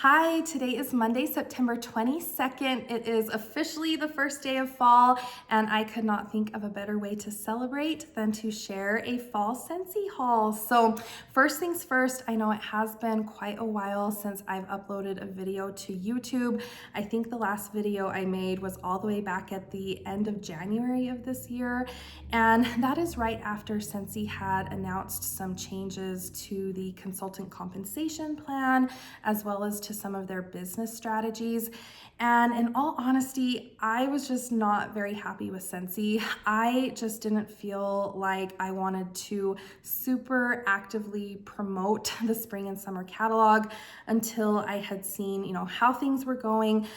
Hi, today is Monday, September 22nd. It is officially the first day of fall, and I could not think of a better way to celebrate than to share a fall Scentsy haul. So first things first, I know it has been quite a while since I've uploaded a video to YouTube. I think the last video I made was all the way back at the end of January of this year, and that is right after Scentsy had announced some changes to the consultant compensation plan, as well as to some of their business strategies. And in all honesty, I was just not very happy with Scentsy. I just didn't feel like I wanted to super actively promote the spring and summer catalog until I had seen, how things were going.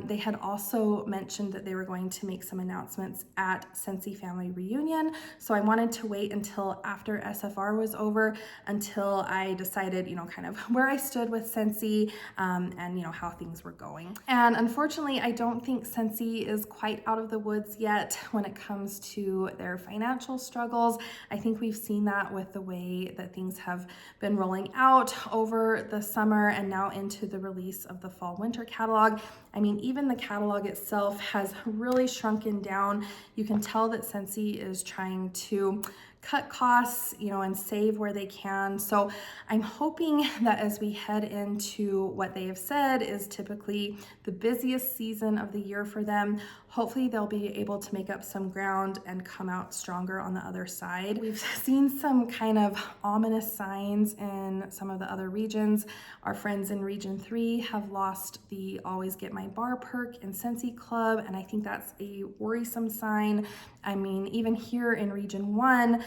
They had also mentioned that they were going to make some announcements at Scentsy Family Reunion. So I wanted to wait until after SFR was over until I decided, kind of where I stood with Scentsy and how things were going. And unfortunately, I don't think Scentsy is quite out of the woods yet when it comes to their financial struggles. I think we've seen that with the way that things have been rolling out over the summer and now into the release of the fall winter catalog. I mean, even the catalog itself has really shrunken down. You can tell that Scentsy is trying to cut costs, and save where they can. So I'm hoping that as we head into what they have said is typically the busiest season of the year for them, hopefully they'll be able to make up some ground and come out stronger on the other side. We've seen some kind of ominous signs in some of the other regions. Our friends in Region 3 have lost the Always Get My Bar perk in Scentsy Club, and I think that's a worrisome sign. I mean, even here in Region 1,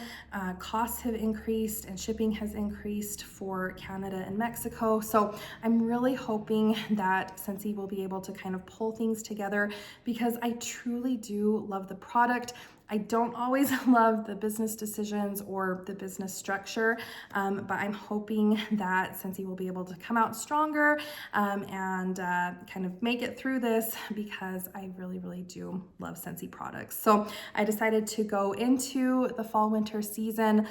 costs have increased and shipping has increased for Canada and Mexico. So I'm really hoping that Scentsy will be able to kind of pull things together because I truly do love the product. I don't always love the business decisions or the business structure, but I'm hoping that Scentsy will be able to come out stronger and kind of make it through this because I really, really do love Scentsy products. So I decided to go into the fall winter season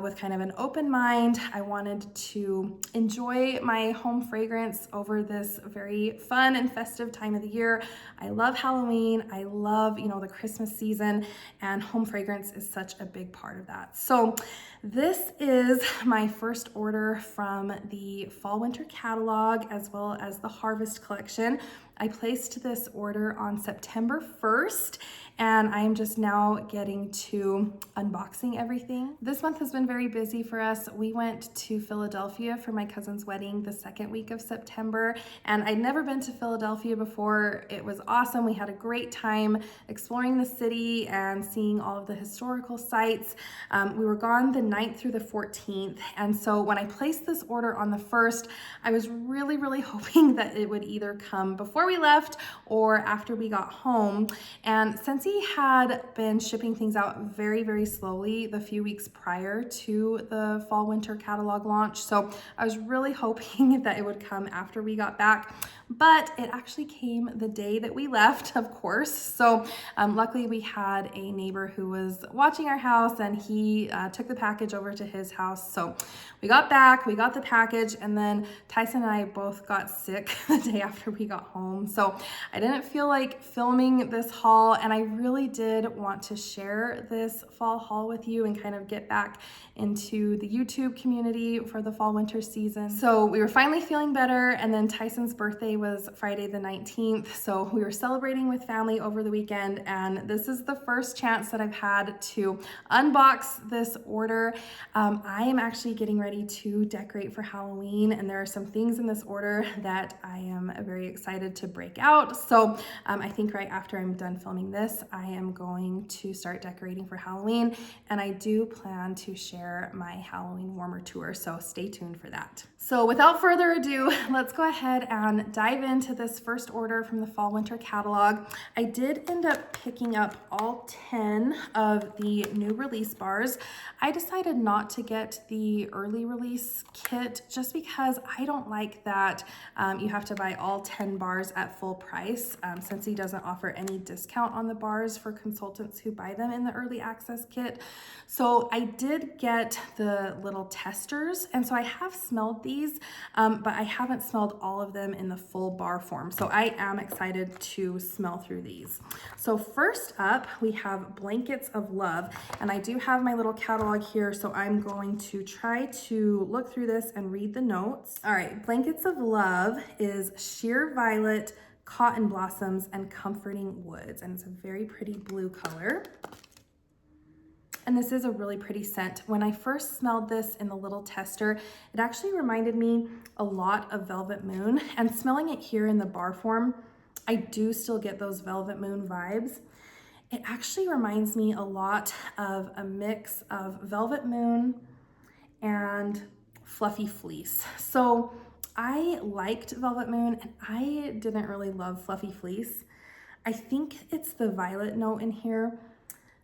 with kind of an open mind. I wanted to enjoy my home fragrance over this very fun and festive time of the year. I love Halloween. I love, the Christmas season, and home fragrance is such a big part of that. So this is my first order from the fall winter catalog as well as the harvest collection. I placed this order on September 1st, and I am just now getting to unboxing everything. This month has been very busy for us. We went to Philadelphia for my cousin's wedding the second week of September, and I'd never been to Philadelphia before. It was awesome. We had a great time exploring the city and seeing all of the historical sites. We were gone the 9th through the 14th, and so when I placed this order on the 1st, I was really, really hoping that it would either come before we left or after we got home. And Scentsy had been shipping things out very, very slowly the few weeks prior to the fall winter catalog launch. So I was really hoping that it would come after we got back, but it actually came the day that we left, of course. So luckily we had a neighbor who was watching our house, and he took the package over to his house. So we got back, we got the package, and then Tyson and I both got sick the day after we got home. So I didn't feel like filming this haul, and I really did want to share this fall haul with you and kind of get back into the YouTube community for the fall winter season. So we were finally feeling better, and then Tyson's birthday was Friday the 19th. So we were celebrating with family over the weekend, and this is the first chance that I've had to unbox this order. I am actually getting ready to decorate for Halloween, and there are some things in this order that I am very excited to break out. So I think right after I'm done filming this, I am going to start decorating for Halloween, and I do plan to share my Halloween warmer tour, so stay tuned for that. So without further ado, let's go ahead and dive dive into this first order from the fall winter catalog, I did end up picking up all 10 of the new release bars. I decided not to get the early release kit just because I don't like that you have to buy all 10 bars at full price. Scentsy doesn't offer any discount on the bars for consultants who buy them in the early access kit. So I did get the little testers, and so I have smelled these, but I haven't smelled all of them in the full bar form. So I am excited to smell through these. So first up, we have Blankets of Love, and I do have my little catalog here, so I'm going to try to look through this and read the notes. All right, Blankets of Love is sheer violet, cotton blossoms, and comforting woods, and it's a very pretty blue color. And this is a really pretty scent. When I first smelled this in the little tester, it actually reminded me a lot of Velvet Moon, and smelling it here in the bar form, I do still get those Velvet Moon vibes. It actually reminds me a lot of a mix of Velvet Moon and Fluffy Fleece. So I liked Velvet Moon and I didn't really love Fluffy Fleece. I think it's the violet note in here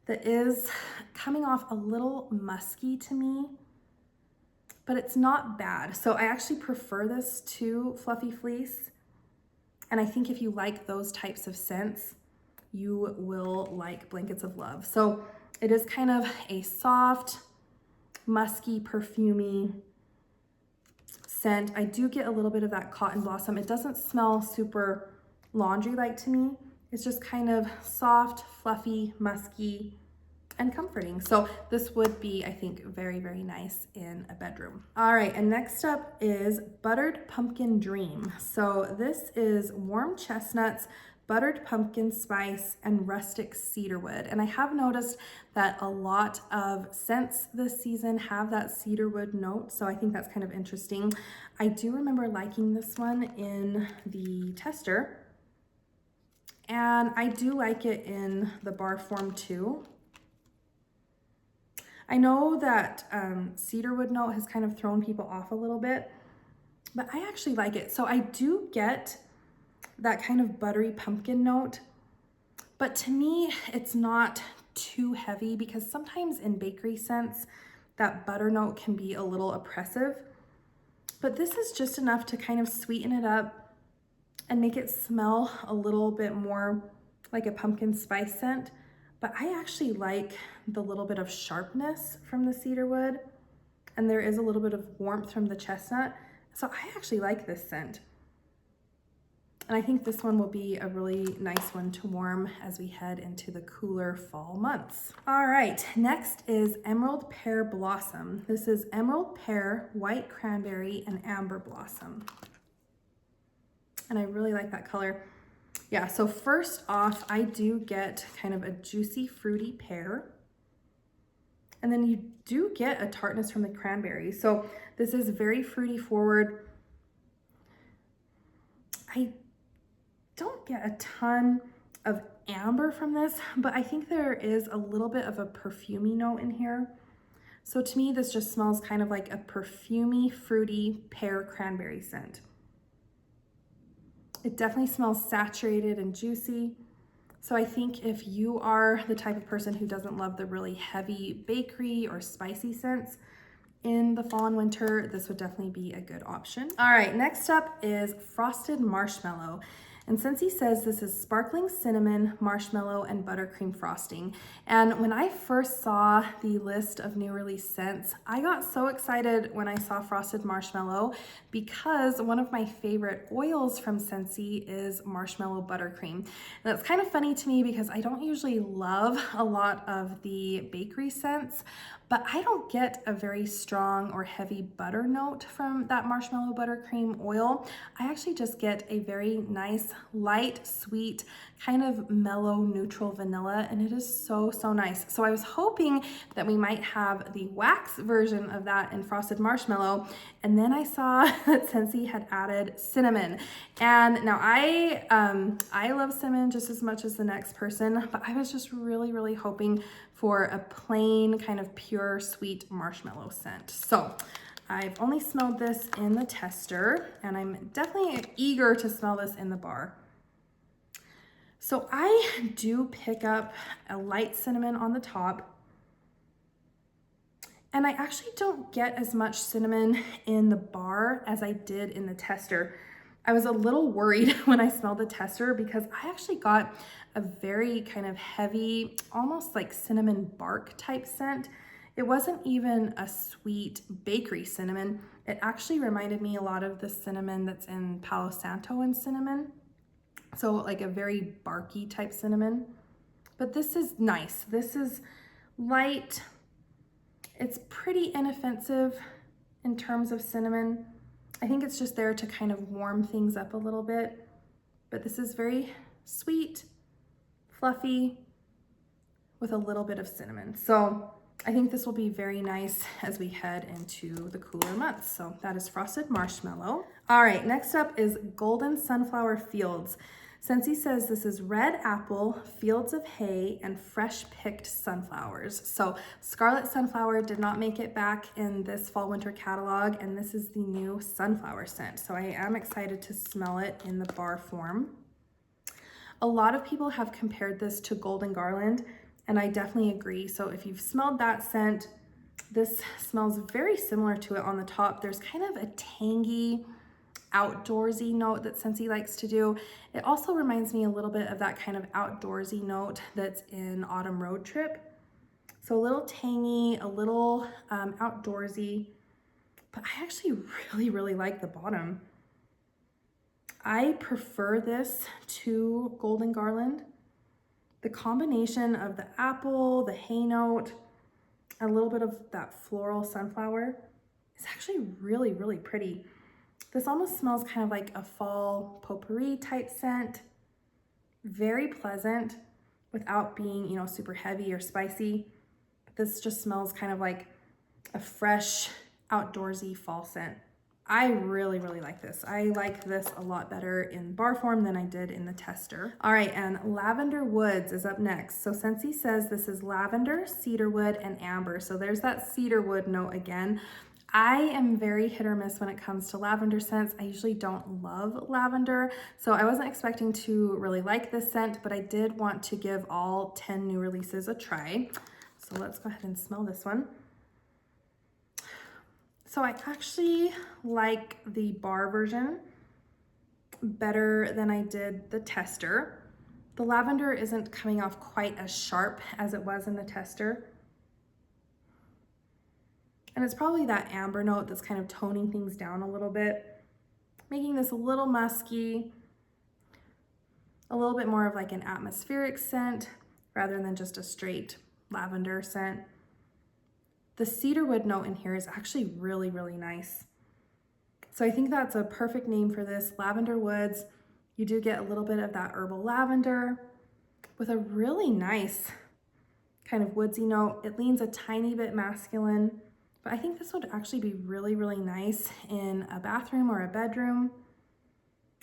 that is coming off a little musky to me, but it's not bad. So I actually prefer this to Fluffy Fleece. And I think if you like those types of scents, you will like Blankets of Love. So it is kind of a soft, musky, perfumey scent. I do get a little bit of that cotton blossom. It doesn't smell super laundry-like to me. It's just kind of soft, fluffy, musky, and comforting. So this would be, I think, very, very nice in a bedroom. All right, and next up is Buttered Pumpkin Dream. So this is warm chestnuts, buttered pumpkin spice, and rustic cedarwood. And I have noticed that a lot of scents this season have that cedarwood note, so I think that's kind of interesting. I do remember liking this one in the tester, and I do like it in the bar form too. I know that cedarwood note has kind of thrown people off a little bit, but I actually like it. So I do get that kind of buttery pumpkin note, but to me, it's not too heavy because sometimes in bakery scents, that butter note can be a little oppressive, but this is just enough to kind of sweeten it up and make it smell a little bit more like a pumpkin spice scent. But I actually like the little bit of sharpness from the cedarwood, and there is a little bit of warmth from the chestnut. So I actually like this scent. And I think this one will be a really nice one to warm as we head into the cooler fall months. All right, next is Emerald Pear Blossom. This is Emerald Pear, White Cranberry, and Amber Blossom. And I really like that color. Yeah, so first off, I do get kind of a juicy, fruity pear. And then you do get a tartness from the cranberry. So this is very fruity forward. I don't get a ton of amber from this, but I think there is a little bit of a perfumey note in here. So to me, this just smells kind of like a perfumey, fruity pear cranberry scent. It definitely smells saturated and juicy. So I think if you are the type of person who doesn't love the really heavy bakery or spicy scents in the fall and winter, this would definitely be a good option. All right, next up is Frosted Marshmallow. And Scentsy says this is sparkling cinnamon, marshmallow, and buttercream frosting. And when I first saw the list of new release scents, I got so excited when I saw Frosted Marshmallow because one of my favorite oils from Scentsy is marshmallow buttercream. And that's kind of funny to me because I don't usually love a lot of the bakery scents, but I don't get a very strong or heavy butter note from that marshmallow buttercream oil. I actually just get a very nice, light, sweet, kind of mellow, neutral vanilla, and it is so, so nice. So I was hoping that we might have the wax version of that in Frosted Marshmallow, and then I saw that Scentsy had added cinnamon. And now I love cinnamon just as much as the next person, but I was just really, really hoping for a plain kind of pure sweet marshmallow scent. So I've only smelled this in the tester, and I'm definitely eager to smell this in the bar. So I do pick up a light cinnamon on the top, and I actually don't get as much cinnamon in the bar as I did in the tester. I was a little worried when I smelled the tester because I actually got a very kind of heavy, almost like cinnamon bark type scent. It wasn't even a sweet bakery cinnamon. It actually reminded me a lot of the cinnamon that's in Palo Santo and cinnamon. So like a very barky type cinnamon. But this is nice. This is light. It's pretty inoffensive in terms of cinnamon. I think it's just there to kind of warm things up a little bit. But this is very sweet, fluffy, with a little bit of cinnamon. So I think this will be very nice as we head into the cooler months. So that is Frosted Marshmallow. All right, next up is Golden Sunflower Fields. Scentsy says this is red apple, fields of hay, and fresh picked sunflowers. So Scarlet Sunflower did not make it back in this fall winter catalog, and this is the new sunflower scent. So I am excited to smell it in the bar form. A lot of people have compared this to Golden Garland, and I definitely agree. So if you've smelled that scent, this smells very similar to it on the top. There's kind of a tangy, outdoorsy note that Scentsy likes to do. It also reminds me a little bit of that kind of outdoorsy note that's in Autumn Road Trip. So a little tangy, a little outdoorsy, but I actually really like the bottom. I prefer this to Golden Garland. The combination of the apple, the hay note, a little bit of that floral sunflower is actually really pretty. This almost smells kind of like a fall potpourri type scent. Very pleasant without being, you know, super heavy or spicy. This just smells kind of like a fresh, outdoorsy fall scent. I really like this. I like this a lot better in bar form than I did in the tester. All right, and Lavender Woods is up next. So Scentsy says this is lavender, cedarwood, and amber. So there's that cedarwood note again. I am very hit or miss when it comes to lavender scents. I usually don't love lavender, so I wasn't expecting to really like this scent, but I did want to give all 10 new releases a try. So let's go ahead and smell this one. So I actually like the bar version better than I did the tester. The lavender isn't coming off quite as sharp as it was in the tester. And it's probably that amber note that's kind of toning things down a little bit, making this a little musky, a little bit more of like an atmospheric scent rather than just a straight lavender scent. The cedarwood note in here is actually really nice. So I think that's a perfect name for this, Lavender Woods. You do get a little bit of that herbal lavender with a really nice kind of woodsy note. It leans a tiny bit masculine, but I think this would actually be really nice in a bathroom or a bedroom.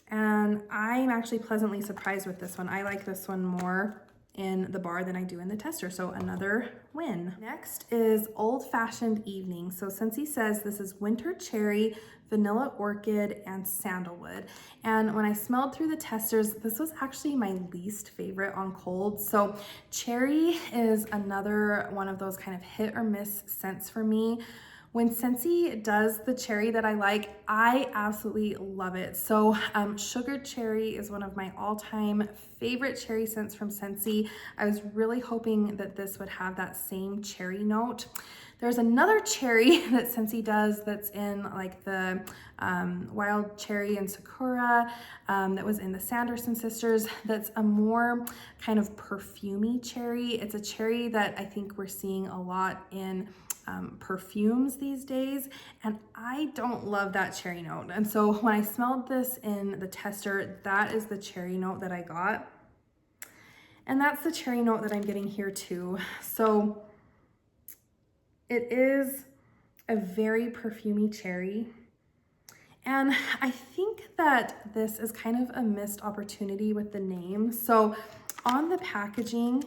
And I'm actually pleasantly surprised with this one. I like this one more in the bar than I do in the tester, so another win. Next is Old Fashioned Evening. So Scentsy says this is winter cherry, vanilla orchid, and sandalwood. And when I smelled through the testers, this was actually my least favorite on cold. So cherry is another one of those kind of hit or miss scents for me. When Scentsy does the cherry that I like, I absolutely love it. So sugared cherry is one of my all-time favorite cherry scents from Scentsy. I was really hoping that this would have that same cherry note. There's another cherry that Scentsy does that's in like the wild cherry and sakura that was in the Sanderson sisters. That's a more kind of perfumey cherry. It's a cherry that I think we're seeing a lot in perfumes these days, and I don't love that cherry note. And so when I smelled this in the tester, that is the cherry note that I got. And that's the cherry note that I'm getting here too. So it is a very perfumey cherry. And I think that this is kind of a missed opportunity with the name. So on the packaging,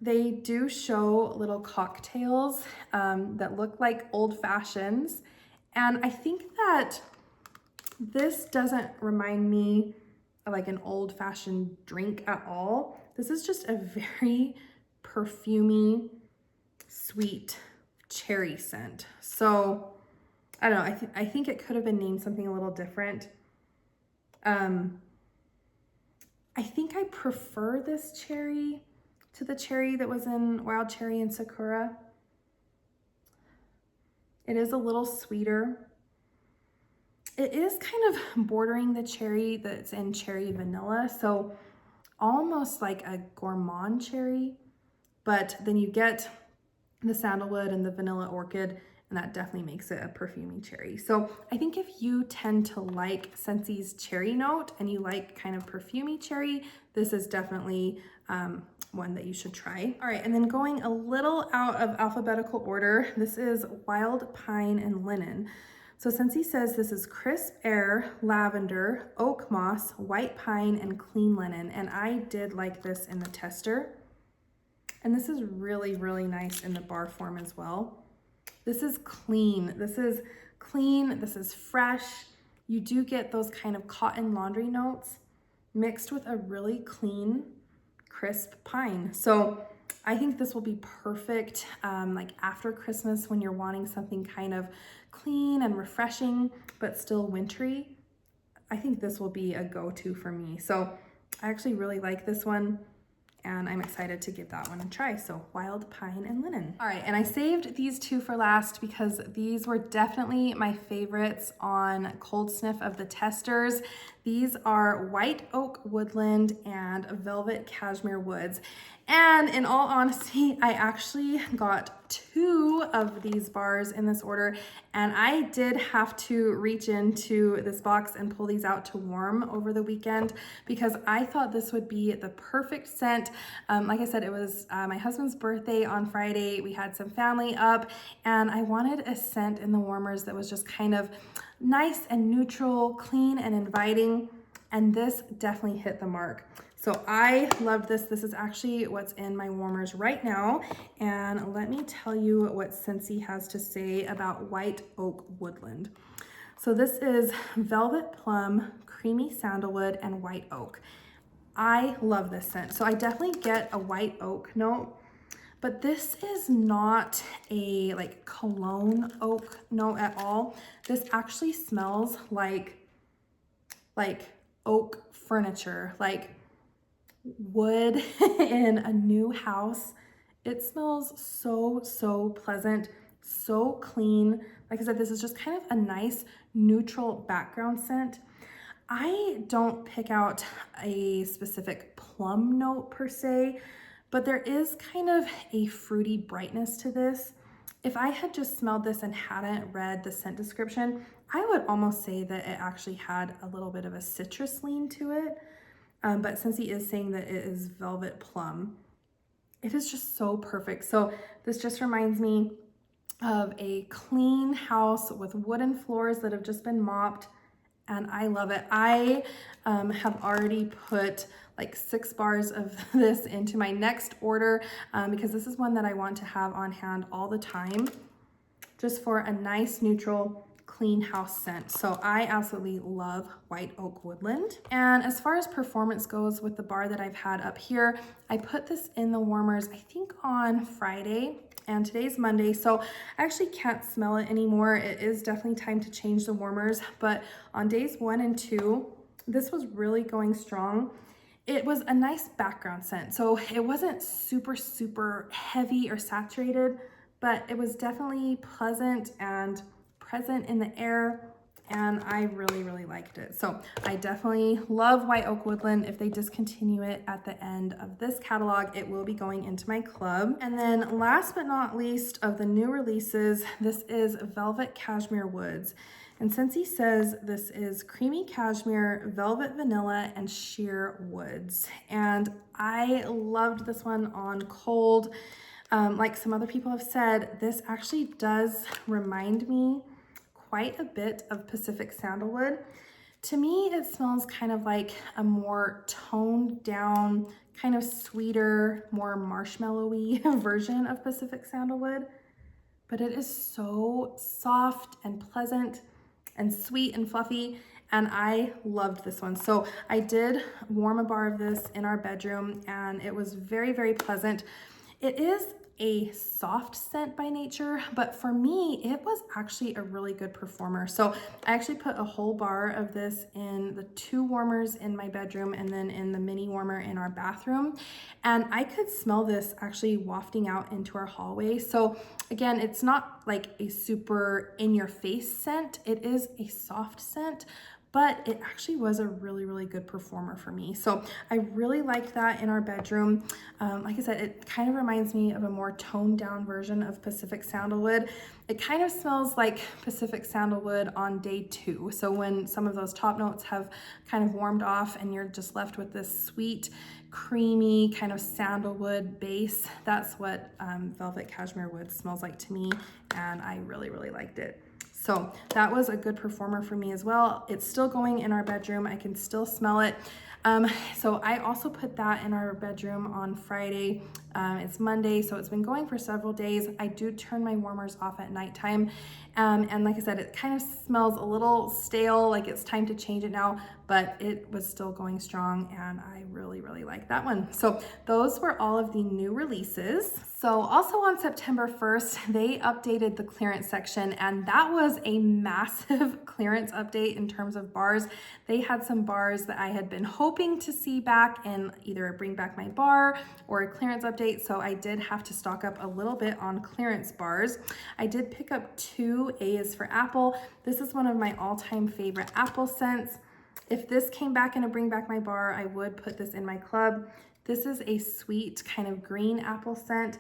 they do show little cocktails that look like old fashions, And I think that this doesn't remind me of like an old-fashioned drink at all. This is just a very perfumey, sweet cherry scent. So I don't know, I think it could have been named something a little different. I think I prefer this cherry to the cherry that was in Wild Cherry and Sakura. It is a little sweeter. It is kind of bordering the cherry that's in cherry vanilla, so almost like a gourmand cherry, but then you get the sandalwood and the vanilla orchid, and that definitely makes it a perfumey cherry. So I think if you tend to like Scentsy's cherry note and you like kind of perfumey cherry, this is definitely one that you should try. All right, and then going a little out of alphabetical order, this is Wild Pine and Linen. So Scentsy says this is crisp air, lavender, oak moss, white pine, and clean linen. And I did like this in the tester. And this is really, really nice in the bar form as well. This is clean. This is clean. This is fresh. You do get those kind of cotton laundry notes mixed with a really clean, crisp pine. So I think this will be perfect like after Christmas when you're wanting something kind of clean and refreshing, but still wintry. I think this will be a go-to for me. So I actually really like this one, and I'm excited to give that one a try. So Wild Pine and Linen. All right, and I saved these two for last because these were definitely my favorites on Cold Sniff of the testers. These are White Oak Woodland and Velvet Cashmere Woods. And in all honesty, I actually got 2 of these bars in this order, and I did have to reach into this box and pull these out to warm over the weekend because I thought this would be the perfect scent. Like I said, it was my husband's birthday on Friday. We had some family up, and I wanted a scent in the warmers that was just kind of nice and neutral, clean and inviting, and this definitely hit the mark. So I loved this. This is actually what's in my warmers right now. And let me tell you what Scentsy has to say about White Oak Woodland. So this is Velvet Plum, Creamy Sandalwood, and White Oak. I love this scent. So I definitely get a white oak note, but this is not a like cologne oak note at all. This actually smells like oak furniture, like wood in a new house. It smells so pleasant, so clean. Like I said, this is just kind of a nice neutral background scent. I don't pick out a specific plum note per se, but there is kind of a fruity brightness to this. If I had just smelled this and hadn't read the scent description, I would almost say that it actually had a little bit of a citrus lean to it. But since he is saying that it is velvet plum, it is just so perfect. So this just reminds me of a clean house with wooden floors that have just been mopped, and I love it. I have already put like 6 bars of this into my next order because this is one that I want to have on hand all the time, just for a nice neutral clean house scent. So I absolutely love White Oak Woodland. And as far as performance goes with the bar that I've had up here, I put this in the warmers, I think on Friday, and today's Monday, so I actually can't smell it anymore. It is definitely time to change the warmers, but on days 1 and 2, this was really going strong. It was a nice background scent, so it wasn't super heavy or saturated, but it was definitely pleasant and present in the air, and I really liked it. So I definitely love White Oak Woodland. If they discontinue it at the end of this catalog, it will be going into my club. And then last but not least of the new releases, this is Velvet Cashmere Woods. And since he says this is creamy cashmere, velvet vanilla, and sheer woods. And I loved this one on cold. Like some other people have said, this actually does remind me quite a bit of Pacific Sandalwood. To me, it smells kind of like a more toned down, kind of sweeter, more marshmallowy version of Pacific Sandalwood. but it is so soft and pleasant and sweet and fluffy, and I loved this one. So I did warm a bar of this in our bedroom, and it was very, very pleasant. It is a soft scent by nature, but for me, it was actually a really good performer. So I actually put a whole bar of this in the 2 warmers in my bedroom and then in the mini warmer in our bathroom. And I could smell this actually wafting out into our hallway. So again, it's not like a super in your face scent. It is a soft scent, but it actually was a really, really good performer for me. So I really liked that in our bedroom. Like I said, it kind of reminds me of a more toned down version of Pacific Sandalwood. It kind of smells like Pacific Sandalwood on day 2. So when some of those top notes have kind of warmed off and you're just left with this sweet, creamy kind of sandalwood base, that's what Velvet Cashmere Wood smells like to me, and I really, really liked it. So that was a good performer for me as well. It's still going in our bedroom. I can still smell it. So I also put that in our bedroom on Friday. It's Monday, so it's been going for several days. I do turn my warmers off at nighttime. And like I said, it kind of smells a little stale, like it's time to change it now, but it was still going strong, and I really, really like that one. So those were all of the new releases. So also on September 1st, they updated the clearance section, and that was a massive clearance update in terms of bars. They had some bars that I had been hoping to see back in either a Bring Back My Bar or a clearance update, so I did have to stock up a little bit on clearance bars. I did pick up 2 A is for Apple. This is one of my all-time favorite apple scents. If this came back in a Bring Back My Bar, I would put this in my club. This is a sweet kind of green apple scent.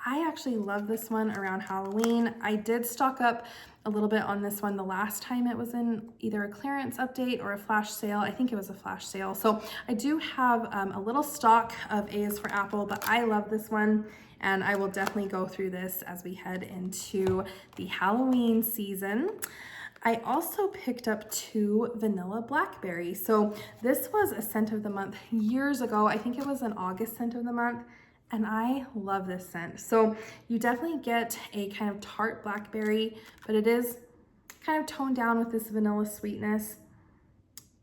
I actually love this one around Halloween. I did stock up a little bit on this one the last time it was in either a clearance update or a flash sale. I think it was a flash sale. So I do have a little stock of A is for Apple, but I love this one, and I will definitely go through this as we head into the Halloween season. I also picked up 2 Vanilla Blackberry. So this was a scent of the month years ago. I think it was an August scent of the month, and I love this scent. So you definitely get a kind of tart blackberry, but it is kind of toned down with this vanilla sweetness.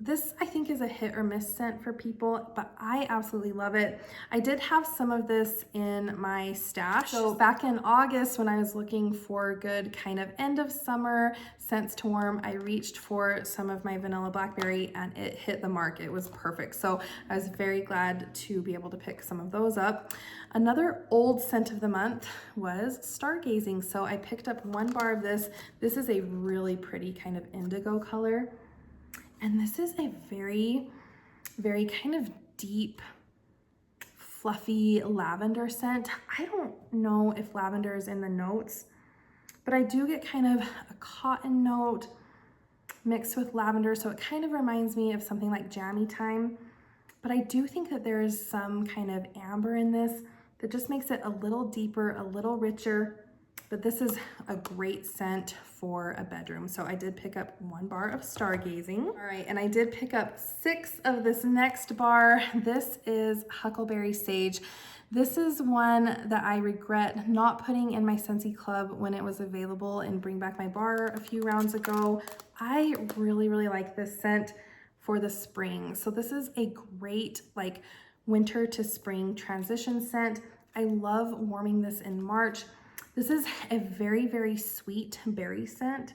This, I think, is a hit or miss scent for people, but I absolutely love it. I did have some of this in my stash. So back in August, when I was looking for good kind of end of summer scents to warm, I reached for some of my Vanilla Blackberry, and it hit the mark. It was perfect. So I was very glad to be able to pick some of those up. Another old scent of the month was Stargazing. So I picked up 1 bar of this. This is a really pretty kind of indigo color. And this is a very, very kind of deep, fluffy lavender scent. I don't know if lavender is in the notes, but I do get kind of a cotton note mixed with lavender. So it kind of reminds me of something like Jammy Time. But I do think that there is some kind of amber in this that just makes it a little deeper, a little richer. But this is a great scent for a bedroom. So I did pick up 1 bar of Stargazing. All right, and I did pick up 6 of this next bar. This is Huckleberry Sage. This is one that I regret not putting in my Scentsy Club when it was available in Bring Back My Bar a few rounds ago. I really, really like this scent for the spring. So this is a great like winter to spring transition scent. I love warming this in March. This is a very, very sweet berry scent.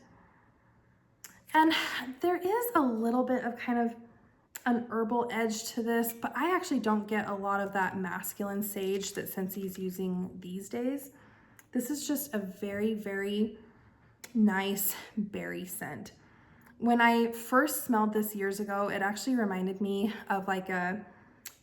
And there is a little bit of kind of an herbal edge to this, but I actually don't get a lot of that masculine sage that Scentsy is using these days. This is just a very, very nice berry scent. When I first smelled this years ago, it actually reminded me of like a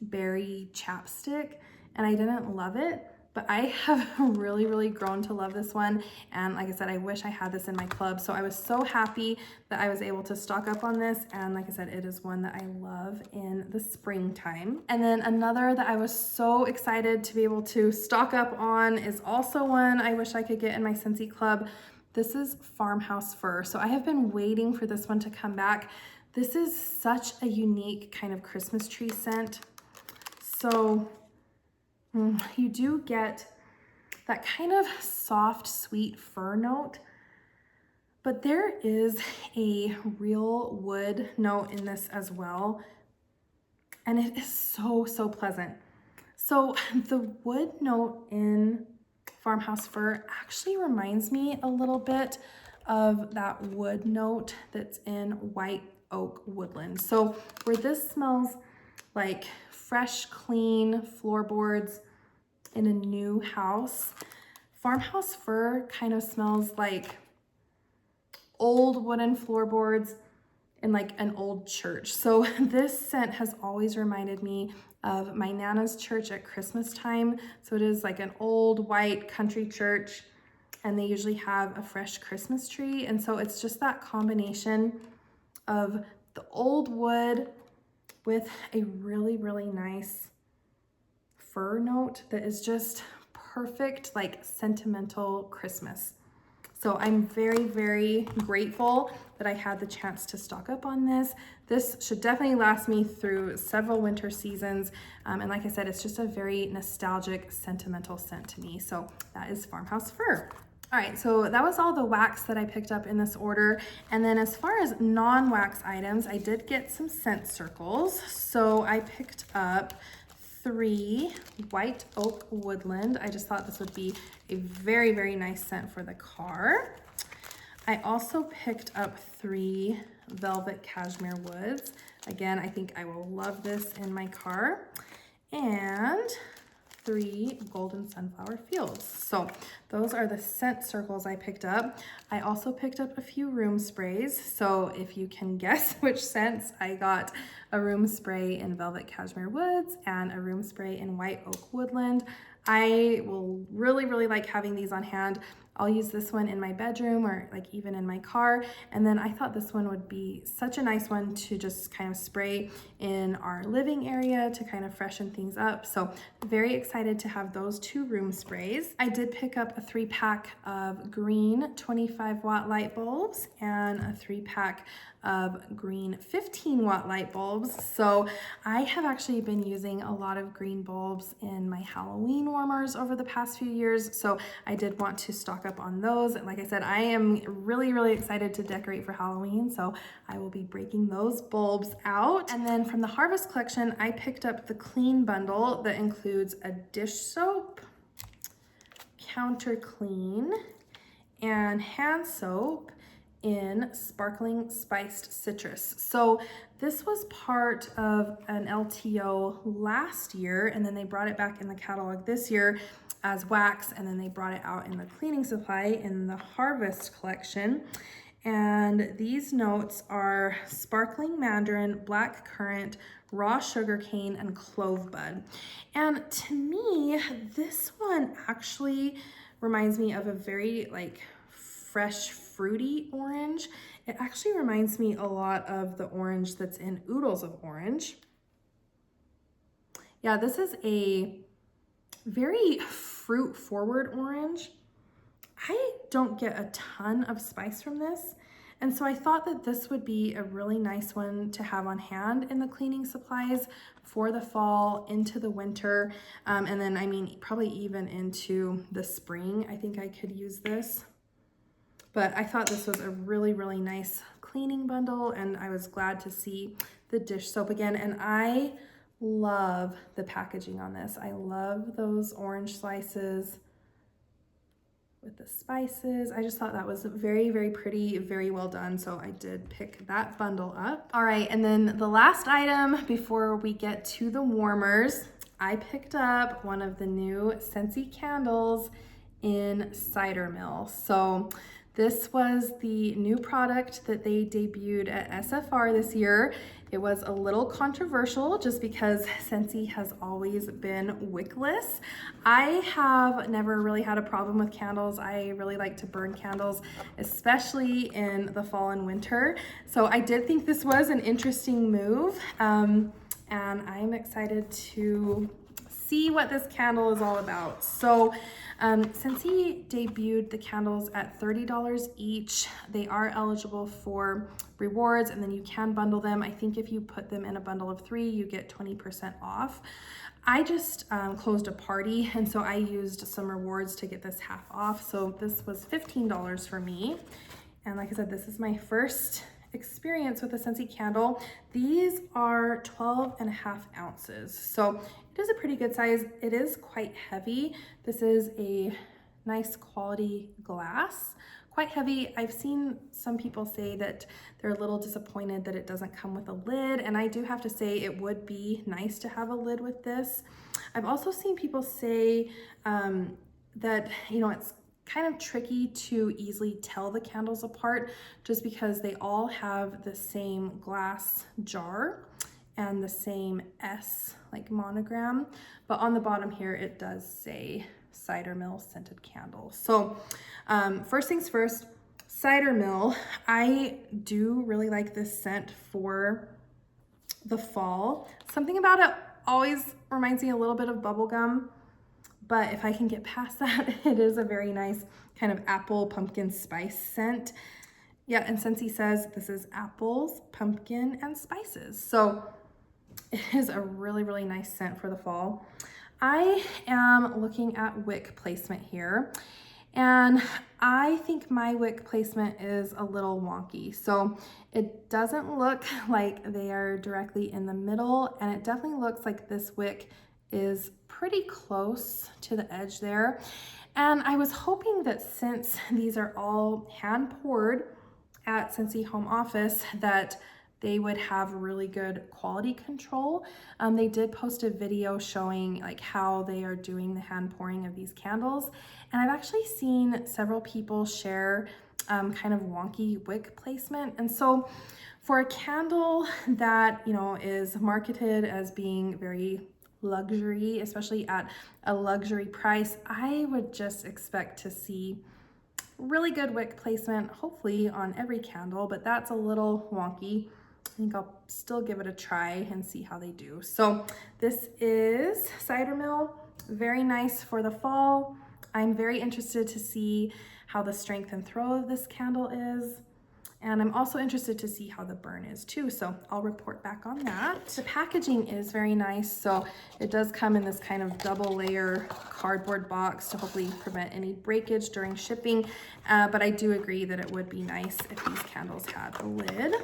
berry chapstick, and I didn't love it. But I have really, really grown to love this one. And like I said, I wish I had this in my club. So I was so happy that I was able to stock up on this. And like I said, it is one that I love in the springtime. And then another that I was so excited to be able to stock up on is also one I wish I could get in my Scentsy Club. This is Farmhouse Fir. So I have been waiting for this one to come back. This is such a unique kind of Christmas tree scent. So you do get that kind of soft, sweet fir note, but there is a real wood note in this as well. And it is so, so pleasant. So the wood note in Farmhouse Fir actually reminds me a little bit of that wood note that's in White Oak Woodland. So where this smells like fresh, clean floorboards in a new house, Farmhouse Fir kind of smells like old wooden floorboards in like an old church. So this scent has always reminded me of my Nana's church at Christmas time. So it is like an old white country church, and they usually have a fresh Christmas tree. And so it's just that combination of the old wood with a really, really nice fir note that is just perfect, like sentimental Christmas. So I'm very, very grateful that I had the chance to stock up on this. This should definitely last me through several winter seasons. And like I said, it's just a very nostalgic, sentimental scent to me. So that is Farmhouse Fir. All right, so that was all the wax that I picked up in this order. And then as far as non-wax items, I did get some scent circles. So I picked up 3 White Oak Woodland. I just thought this would be a very, very nice scent for the car. I also picked up 3 Velvet Cashmere Woods. Again, I think I will love this in my car. And 3 Golden Sunflower Fields. So those are the scent circles I picked up. I also picked up a few room sprays. So if you can guess which scents, I got a room spray in Velvet Cashmere Woods and a room spray in White Oak Woodland. I will really, really like having these on hand. I'll use this one in my bedroom or like even in my car. And then I thought this one would be such a nice one to just kind of spray in our living area to kind of freshen things up. So very excited to have those 2 room sprays. I did pick up a 3-pack of green 25-watt light bulbs and a 3-pack of green 15-watt light bulbs. So I have actually been using a lot of green bulbs in my Halloween warmers over the past few years. So I did want to stock up on those. And like I said, I am really, really excited to decorate for Halloween. So I will be breaking those bulbs out. And then from the Harvest collection, I picked up the Clean bundle that includes a dish soap, counter clean, and hand soap in Sparkling Spiced Citrus. So this was part of an LTO last year, and then they brought it back in the catalog this year as wax, and then they brought it out in the cleaning supply in the Harvest collection. And these notes are sparkling mandarin, black currant, raw sugar cane, and clove bud. And to me, this one actually reminds me of a very like fresh, fruity orange. It actually reminds me a lot of the orange that's in Oodles of Orange. Yeah, this is a very fruit forward orange. I don't get a ton of spice from this. And so I thought that this would be a really nice one to have on hand in the cleaning supplies for the fall into the winter. And then, I mean, probably even into the spring, I think I could use this. But I thought this was a really, really nice cleaning bundle, and I was glad to see the dish soap again. And I love the packaging on this. I love those orange slices with the spices. I just thought that was very, very pretty, very well done. So I did pick that bundle up. All right, and then the last item before we get to the warmers, I picked up one of the new Scentsy candles in Cider Mill. So this was the new product that they debuted at SFR this year. It was a little controversial just because Scentsy has always been wickless. I have never really had a problem with candles. I really like to burn candles, especially in the fall and winter. So I did think this was an interesting move, and I'm excited to see what this candle is all about. So Scentsy debuted the candles at $30 each. They are eligible for rewards, and then you can bundle them. I think if you put them in a bundle of 3, you get 20% off. I just closed a party, and so I used some rewards to get this half off. So this was $15 for me. And like I said, this is my first experience with a Scentsy candle. These are 12.5 ounces. So it is a pretty good size. It is quite heavy. This is a nice quality glass, quite heavy. I've seen some people say that they're a little disappointed that it doesn't come with a lid, and I do have to say it would be nice to have a lid with this. I've also seen people say that, you know, it's kind of tricky to easily tell the candles apart just because they all have the same glass jar and the same S like monogram, but on the bottom here it does say Cider Mill scented candle. So first things first, Cider Mill, I do really like this scent for the fall. Something about it always reminds me a little bit of bubblegum, but if I can get past that, it is a very nice kind of apple pumpkin spice scent. Yeah, and Scentsy says this is apples, pumpkin, and spices. So it is a really, really nice scent for the fall. I am looking at wick placement here, and I think my wick placement is a little wonky. So it doesn't look like they are directly in the middle, and it definitely looks like this wick is pretty close to the edge there. And I was hoping that since these are all hand poured at Scentsy Home Office, that they would have really good quality control. They did post a video showing like how they are doing the hand pouring of these candles. And I've actually seen several people share kind of wonky wick placement. And so for a candle that, you know, is marketed as being very luxury, especially at a luxury price, I would just expect to see really good wick placement, hopefully on every candle, but that's a little wonky. I think I'll still give it a try and see how they do. So this is Cider Mill, very nice for the fall. I'm very interested to see how the strength and throw of this candle is. And I'm also interested to see how the burn is too, so I'll report back on that. The packaging is very nice, so it does come in this kind of double layer cardboard box to hopefully prevent any breakage during shipping, but I do agree that it would be nice if these candles had a lid.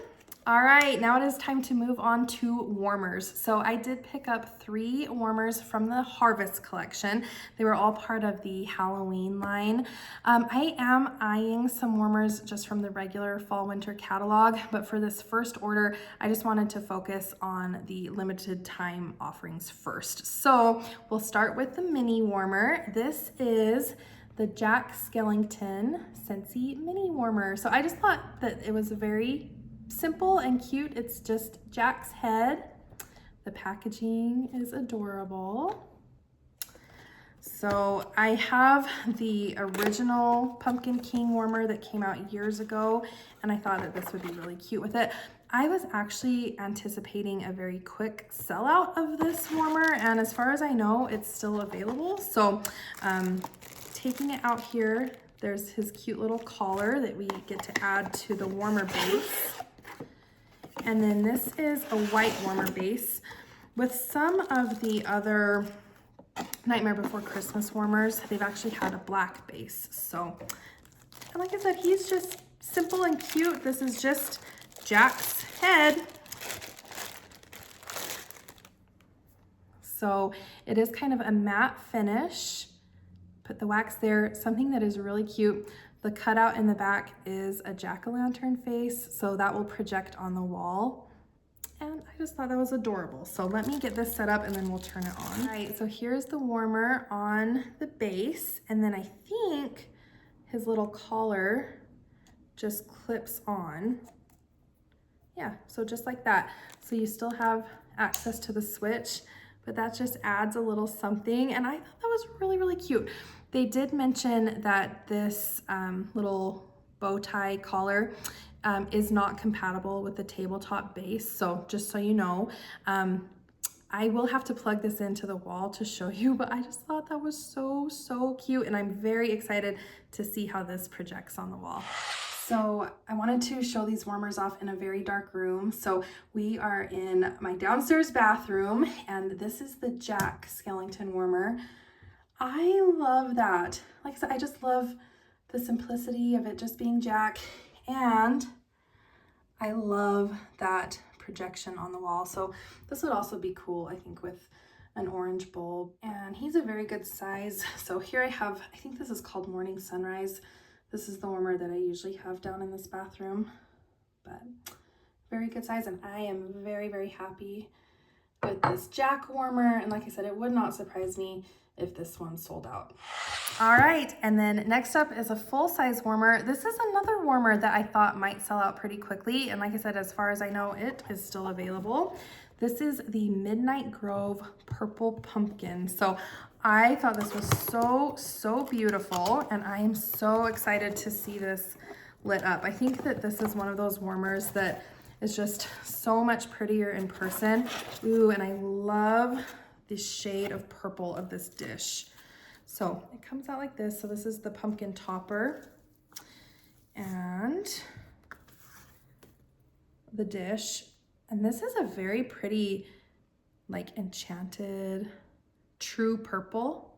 All right, now it is time to move on to warmers. So I did pick up 3 warmers from the Harvest collection. They were all part of the Halloween line. I am eyeing some warmers just from the regular fall winter catalog, but for this first order, I just wanted to focus on the limited time offerings first. So we'll start with the mini warmer. This is the Jack Skellington Scentsy mini warmer. So I just thought that it was a very simple and cute. It's just Jack's head. The packaging is adorable. So I have the original Pumpkin King warmer that came out years ago, and I thought that this would be really cute with it. I was actually anticipating a very quick sellout of this warmer, and as far as I know, it's still available. So taking it out here, there's his cute little collar that we get to add to the warmer base. And then this is a white warmer base. With some of the other Nightmare Before Christmas warmers, they've actually had a black base. So, and like I said, he's just simple and cute. This is just Jack's head. So it is kind of a matte finish. Put the wax there. Something that is really cute, the cutout in the back is a jack-o'-lantern face, so that will project on the wall. And I just thought that was adorable. So let me get this set up and then we'll turn it on. All right, so here's the warmer on the base, and then I think his little collar just clips on. Yeah, so just like that. So you still have access to the switch, but that just adds a little something, and I thought that was really, really cute. They did mention that this little bow tie collar is not compatible with the tabletop base, so just so you know. I will have to plug this into the wall to show you, but I just thought that was so, so cute. And I'm very excited to see how this projects on the wall. So I wanted to show these warmers off in a very dark room. So we are in my downstairs bathroom, and this is the Jack Skellington warmer. I love that. Like I said, I just love the simplicity of it just being Jack, and I love that projection on the wall. So this would also be cool, I think, with an orange bulb. And he's a very good size. So here I have, I think this is called Morning Sunrise. This is the warmer that I usually have down in this bathroom, but very good size. And I am very, very happy with this Jack warmer. And like I said, it would not surprise me if this one sold out. All right, and then next up is a full-size warmer. This is another warmer that I thought might sell out pretty quickly. And like I said, as far as I know, it is still available. This is the Midnight Grove Purple Pumpkin. So I thought this was so, so beautiful, and I am so excited to see this lit up. I think that this is one of those warmers that is just so much prettier in person. Ooh, and I love the shade of purple of this dish. So it comes out like this. So this is the pumpkin topper and the dish. And this is a very pretty, like, enchanted, true purple.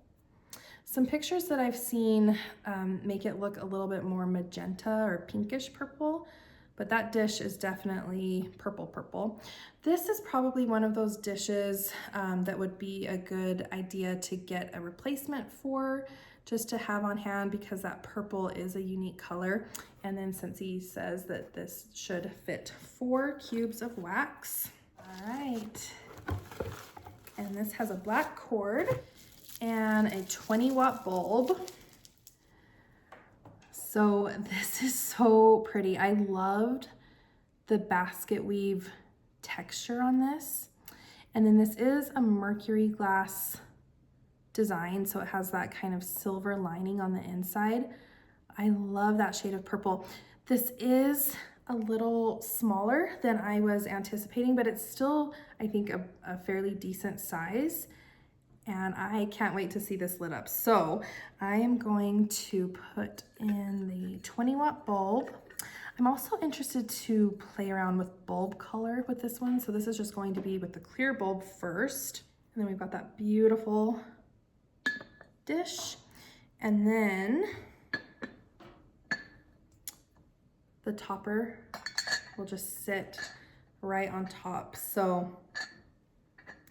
Some pictures that I've seen make it look a little bit more magenta or pinkish purple, but that dish is definitely purple purple. This is probably one of those dishes that would be a good idea to get a replacement for, just to have on hand, because that purple is a unique color. And then Scentsy says that this should fit 4 cubes of wax. All right. And this has a black cord and a 20-watt bulb. So this is so pretty. I loved the basket weave texture on this. And then this is a mercury glass design, so it has that kind of silver lining on the inside. I love that shade of purple. This is a little smaller than I was anticipating, but it's still, I think, a fairly decent size. And I can't wait to see this lit up. So I am going to put in the 20-watt bulb. I'm also interested to play around with bulb color with this one. So this is just going to be with the clear bulb first. And then we've got that beautiful dish. And then the topper will just sit right on top. So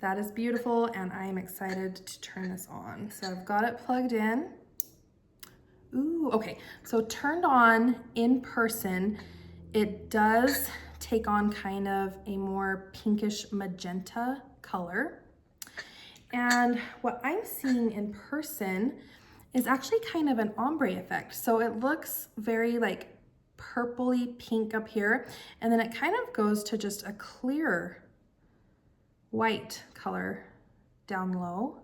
that is beautiful, and I am excited to turn this on. So I've got it plugged in. Ooh, okay, so turned on in person, it does take on kind of a more pinkish magenta color. And what I'm seeing in person is actually kind of an ombre effect. So it looks very like purpley pink up here, and then it kind of goes to just a clear white color down low.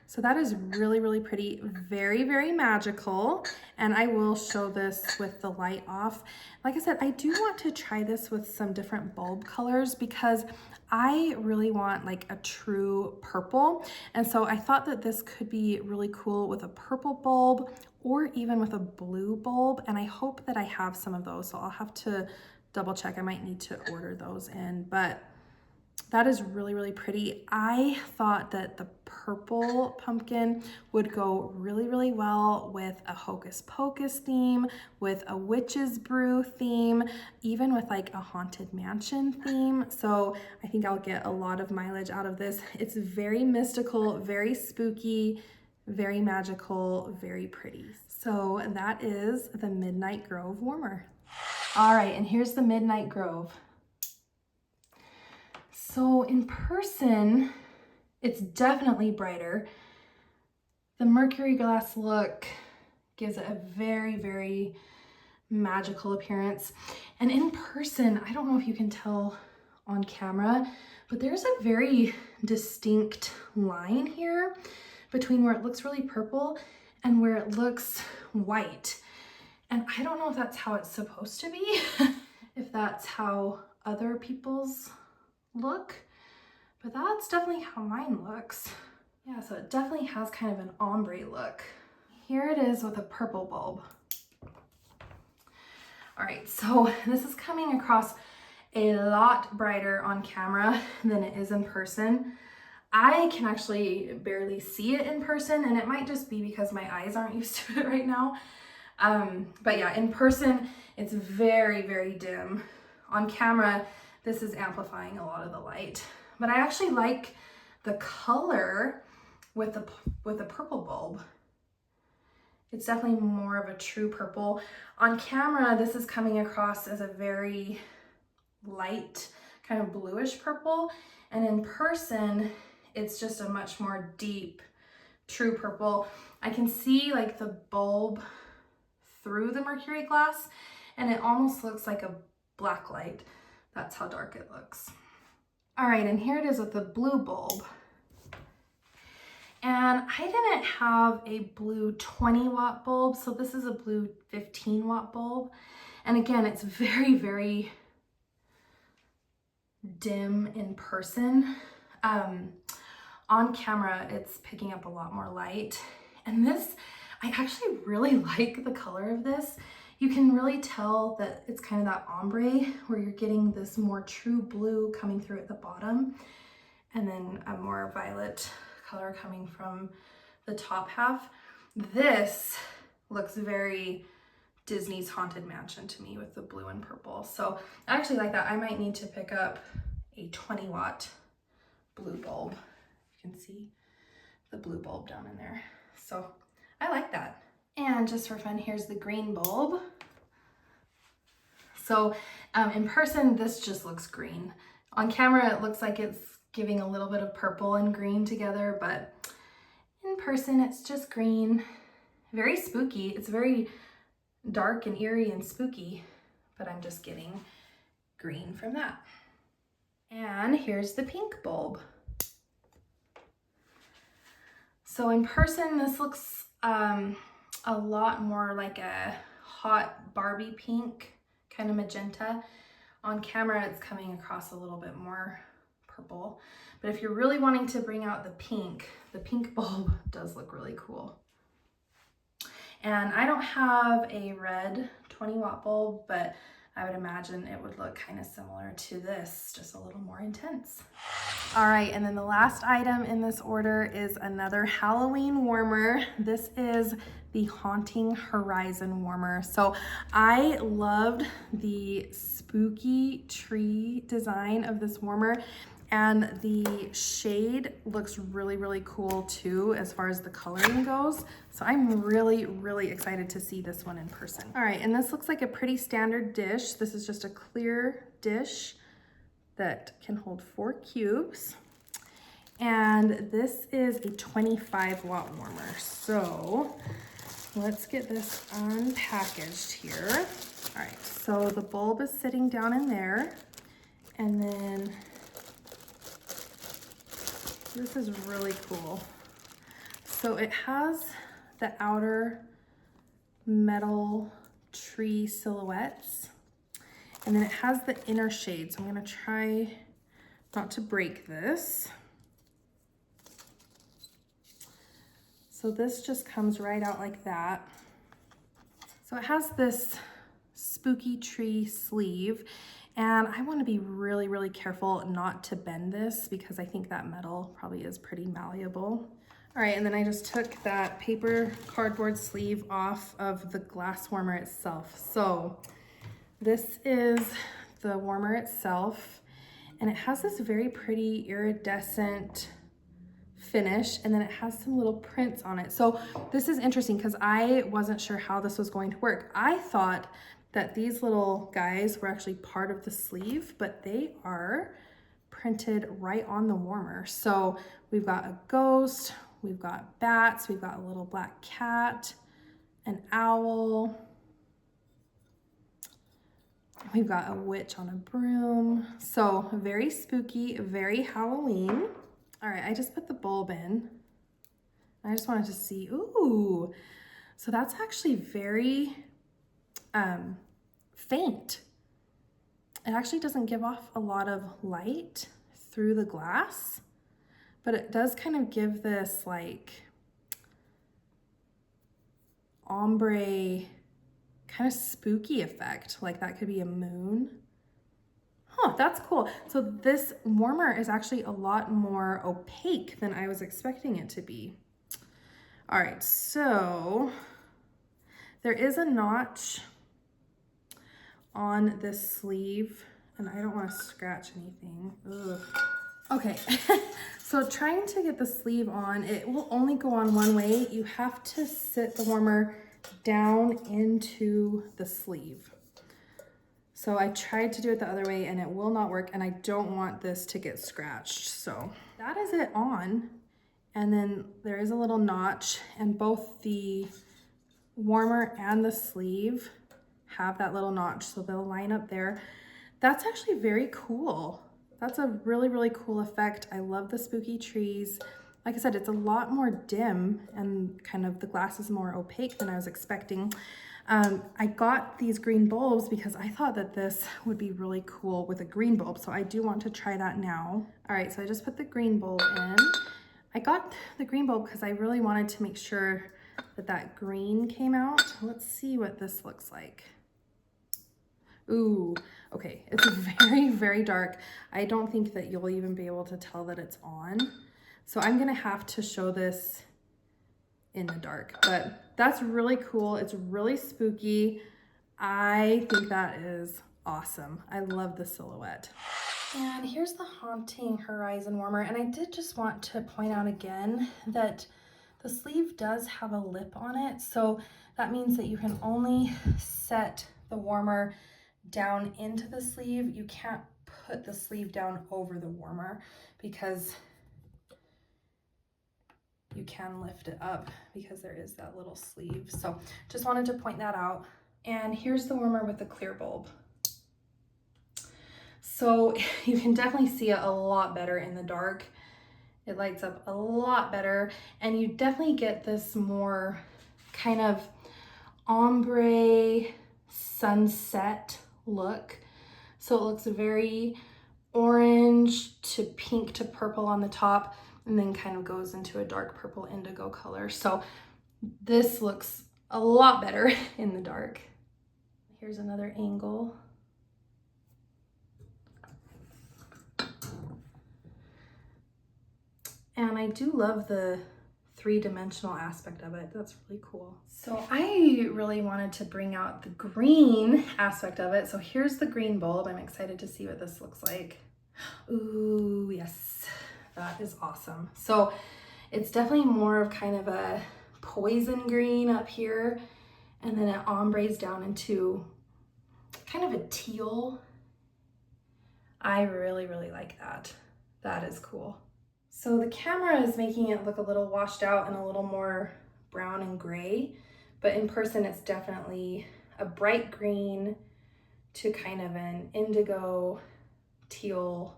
So that is really, really pretty, very, very magical. And I will show this with the light off. Like I said, I do want to try this with some different bulb colors because I really want like a true purple. And so I thought that this could be really cool with a purple bulb or even with a blue bulb. And I hope that I have some of those. So I'll have to double check. I might need to order those in, but that is really, really pretty. I thought that the purple pumpkin would go really, really well with a Hocus Pocus theme, with a witch's brew theme, even with like a haunted mansion theme. So I think I'll get a lot of mileage out of this. It's very mystical, very spooky, very magical, very pretty. So that is the Midnight Grove warmer. All right, and here's the Midnight Grove. So in person, it's definitely brighter. The mercury glass look gives it a very, very magical appearance. And in person, I don't know if you can tell on camera, but there's a very distinct line here between where it looks really purple and where it looks white. And I don't know if that's how it's supposed to be, if that's how other people's look, but that's definitely how mine looks. Yeah, so it definitely has kind of an ombre look. Here it is with a purple bulb. All right, so this is coming across a lot brighter on camera than it is in person. I can actually barely see it in person, and it might just be because my eyes aren't used to it right now. But yeah, in person, it's very, very dim. On camera, this is amplifying a lot of the light. But I actually like the color with the purple bulb. It's definitely more of a true purple. On camera, this is coming across as a very light, kind of bluish purple. And in person, it's just a much more deep, true purple. I can see like the bulb through the mercury glass, and it almost looks like a black light. That's how dark it looks. All right, and here it is with the blue bulb. And I didn't have a blue 20-watt bulb, so this is a blue 15-watt bulb. And again, it's very, very dim in person. On camera, it's picking up a lot more light. And this, I actually really like the color of this. You can really tell that it's kind of that ombre where you're getting this more true blue coming through at the bottom, and then a more violet color coming from the top half. This looks very Disney's Haunted Mansion to me with the blue and purple. So I actually like that. I might need to pick up a 20-watt blue bulb. You can see the blue bulb down in there. So I like that. And just for fun, here's the green bulb. So in person, this just looks green. On camera, it looks like it's giving a little bit of purple and green together, but in person, it's just green. Very spooky. It's very dark and eerie and spooky, but I'm just getting green from that. And here's the pink bulb. So in person, this looks a lot more like a hot Barbie pink, kind of magenta. On camera, it's coming across a little bit more purple. But if you're really wanting to bring out the pink bulb does look really cool. And I don't have a red 20-watt bulb, but I would imagine it would look kind of similar to this, just a little more intense. All right, and then the last item in this order is another Halloween warmer. This is the Haunting Horizon warmer. So I loved the spooky tree design of this warmer, and the shade looks really, really cool too as far as the coloring goes. So I'm really, really excited to see this one in person. All right, and this looks like a pretty standard dish. This is just a clear dish that can hold 4 cubes. And this is a 25-watt warmer. So let's get this unpackaged here. All right, so the bulb is sitting down in there, and then this is really cool. So it has the outer metal tree silhouettes, and then it has the inner shade. So I'm gonna try not to break this. So this just comes right out like that. So it has this spooky tree sleeve, and I want to be really, really careful not to bend this because I think that metal probably is pretty malleable. All right, and then I just took that paper cardboard sleeve off of the glass warmer itself. So this is the warmer itself, and it has this very pretty iridescent finish, and then it has some little prints on it. So this is interesting because I wasn't sure how this was going to work. I thought that these little guys were actually part of the sleeve, but they are printed right on the warmer. So we've got a ghost, we've got bats, we've got a little black cat, an owl, we've got a witch on a broom. So very spooky, very Halloween. All right, I just put the bulb in. I just wanted to see, ooh, so that's actually very faint. It actually doesn't give off a lot of light through the glass, but it does kind of give this like ombre kind of spooky effect, like that could be a moon. Huh, that's cool. So this warmer is actually a lot more opaque than I was expecting it to be. All right, so there is a notch on this sleeve, and I don't want to scratch anything. Ugh. Okay, so trying to get the sleeve on, it will only go on one way. You have to sit the warmer down into the sleeve. So I tried to do it the other way and it will not work, and I don't want this to get scratched. So that is it on. And then there is a little notch, and both the warmer and the sleeve have that little notch, so they'll line up there. That's actually very cool. That's a really, really cool effect. I love the spooky trees. Like I said, it's a lot more dim and kind of the glass is more opaque than I was expecting. I got these green bulbs because I thought that this would be really cool with a green bulb, so I do want to try that now. All right, so I just put the green bulb in. I got the green bulb because I really wanted to make sure that that green came out. Let's see what this looks like. Ooh, okay, it's very, very dark. I don't think that you'll even be able to tell that it's on. So I'm gonna have to show this in the dark, but that's really cool. It's really spooky. I think that is awesome. I love the silhouette. And here's the Haunting Horizon warmer. And I did just want to point out again that the sleeve does have a lip on it. So that means that you can only set the warmer down into the sleeve. You can't put the sleeve down over the warmer because you can lift it up because there is that little sleeve. So just wanted to point that out. And here's the warmer with the clear bulb. So you can definitely see it a lot better in the dark. It lights up a lot better, and you definitely get this more kind of ombre sunset look. So it looks very orange to pink to purple on the top, and then kind of goes into a dark purple indigo color. So this looks a lot better in the dark. Here's another angle. And I do love the three-dimensional aspect of it. That's really cool. So I really wanted to bring out the green aspect of it. So here's the green bulb. I'm excited to see what this looks like. Ooh, yes, that is awesome. So it's definitely more of kind of a poison green up here, and then it ombres down into kind of a teal. I really, really like that. That is cool. So the camera is making it look a little washed out and a little more brown and gray, but in person it's definitely a bright green to kind of an indigo, teal,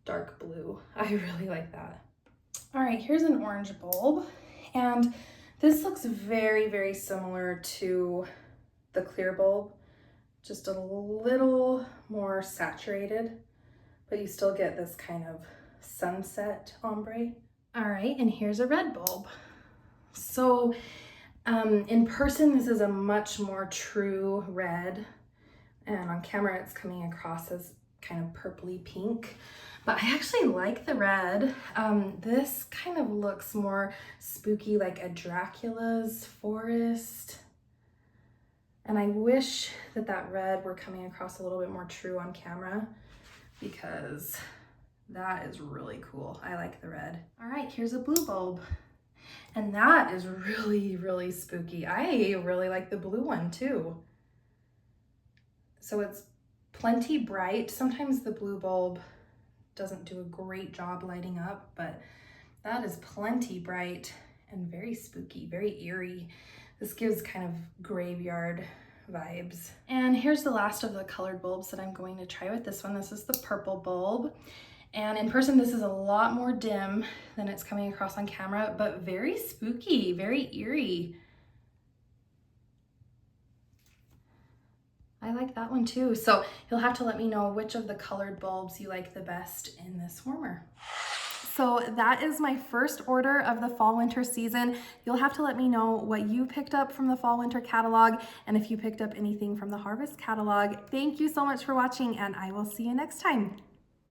dark blue. I really like that. All right, here's an orange bulb, and this looks very, very similar to the clear bulb, just a little more saturated, but you still get this kind of sunset ombre. All right, and here's a red bulb. So in person, this is a much more true red, and on camera it's coming across as kind of purpley pink, but I actually like the red. This kind of looks more spooky, like a Dracula's forest, and I wish that that red were coming across a little bit more true on camera, because that is really cool. I like the red. All right, here's a blue bulb. And that is really, really spooky. I really like the blue one too. So it's plenty bright. Sometimes the blue bulb doesn't do a great job lighting up, but that is plenty bright and very spooky, very eerie. This gives kind of graveyard vibes. And here's the last of the colored bulbs that I'm going to try with this one. This is the purple bulb. And in person, this is a lot more dim than it's coming across on camera, but very spooky, very eerie. I like that one too. So you'll have to let me know which of the colored bulbs you like the best in this warmer. So that is my first order of the fall winter season. You'll have to let me know what you picked up from the fall winter catalog and if you picked up anything from the harvest catalog. Thank you so much for watching, and I will see you next time.